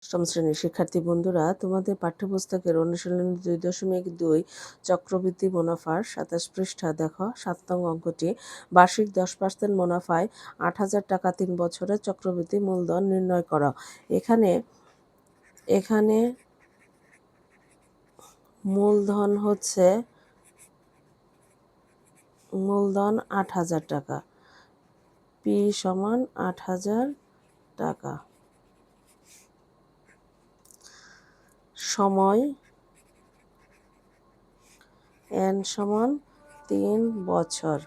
অষ্টম শ্রেণীর শিক্ষার্থী বন্ধুরা, তোমাদের পাঠ্যপুস্তকের অনুশীলনী 2.2 চক্রবৃদ্ধি মুনাফার 27 পৃষ্ঠা দেখো 7 নং অঙ্কটি। বার্ষিক 10% মুনাফায় 8,000 টাকা 3 বছরের চক্রবৃদ্ধি মূলধন নির্ণয় করো। এখানে মূলধন হচ্ছে মূলধন 8,000 টাকা, পি সমান 8,000 টাকা। সময় n সমান 3 বছর।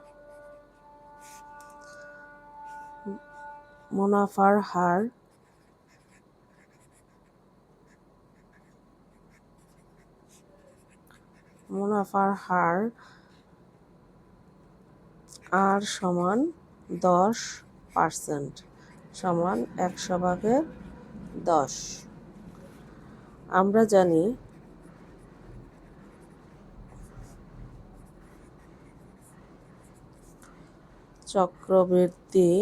মুনাফার হার r সমান 10% সমান 100/10। আমরা জানি চক্রবৃদ্ধি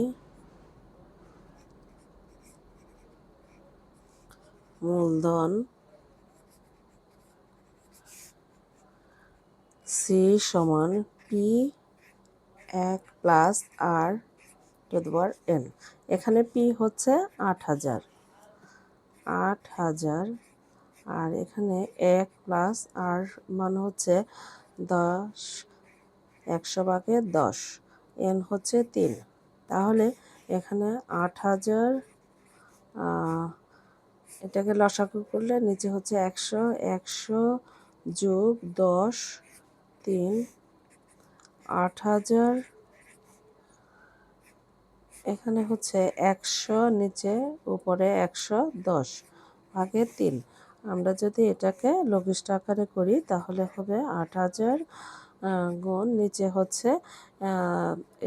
মূলধন C সমান P1 প্লাস R⁴n। এখানে P হচ্ছে 8,000 আর এখানে 1 প্লাস R মান হচ্ছে 10, 100/10, n হচ্ছে 3। তাহলে এখানে 8,000, এটাকে লসাগু করলে নিচে হচ্ছে 100 যোগ 10, 3, 8,000, এখানে হচ্ছে 100, নিচে উপরে 110/3। আমরা যদি এটাকে লঘিষ্ঠ আকারে করি তাহলে হবে 8,000 গুণ নিচে হচ্ছে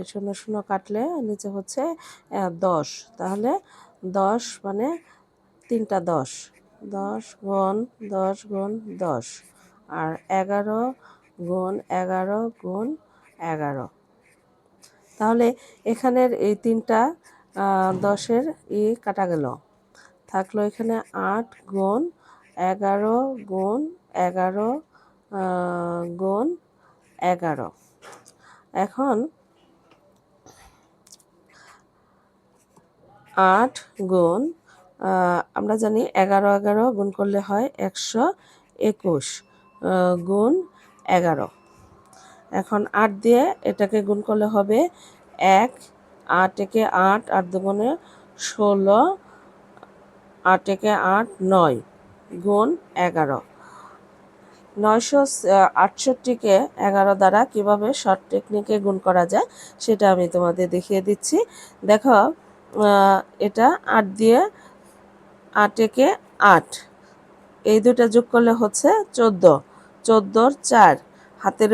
0 কাটলে নিচে হচ্ছে 10। তাহলে 10 মানে 3টা 10 গুণ 10 গুণ 10 আর 11 গুণ 11 গুণ 11। তাহলে এখানের এই 3টা 10-এর কাটা গেল, থাকলো এখানে 8 গুণ 11 গুণ 11 গুণ 11। এখন 8 গুণ আমরা জানি 11 গুণ করলে হয় 121 গুণ 11। এখন 8 দিয়ে এটাকে গুণ করলে হবে 1, 8 একে 8, 8 দুগুণে 16, 8 একে 8, 9 গুণ 11। 968কে 11 দ্বারা কিভাবে শর্ট টেকনিকে গুণ করা যায় সেটা আমি তোমাদের দেখিয়ে দিচ্ছি। দেখো, এটা 8 দিয়ে 8 একে 8, এই দুটা যোগ করলে হচ্ছে 14, 14 4, হাতে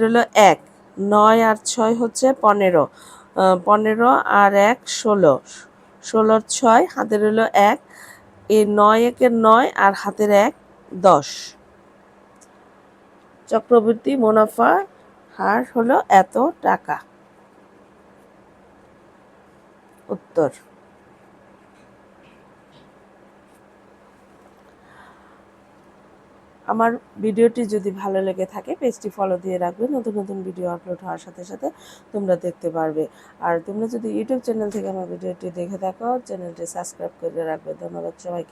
রইল 1, 9 আর 6 হচ্ছে 15, 15 আর 1 16, 16 6, হাতে রইল 1, এই 9 একের 9 আর হাতের 1 10। চক্রবৃদ্ধি মুনাফা হার হলো এত টাকা। উত্তর। আমার ভিডিওটি যদি ভালো লেগে থাকে পেজটি ফলো দিয়ে রাখবে, নতুন নতুন ভিডিও আপলোড হওয়ার সাথে সাথে তোমরা দেখতে পারবে। আর তোমরা যদি ইউটিউব চ্যানেল থেকে আমার ভিডিওটি দেখে থাকো, চ্যানেলটি সাবস্ক্রাইব করে রাখবে। ধন্যবাদ সবাইকে।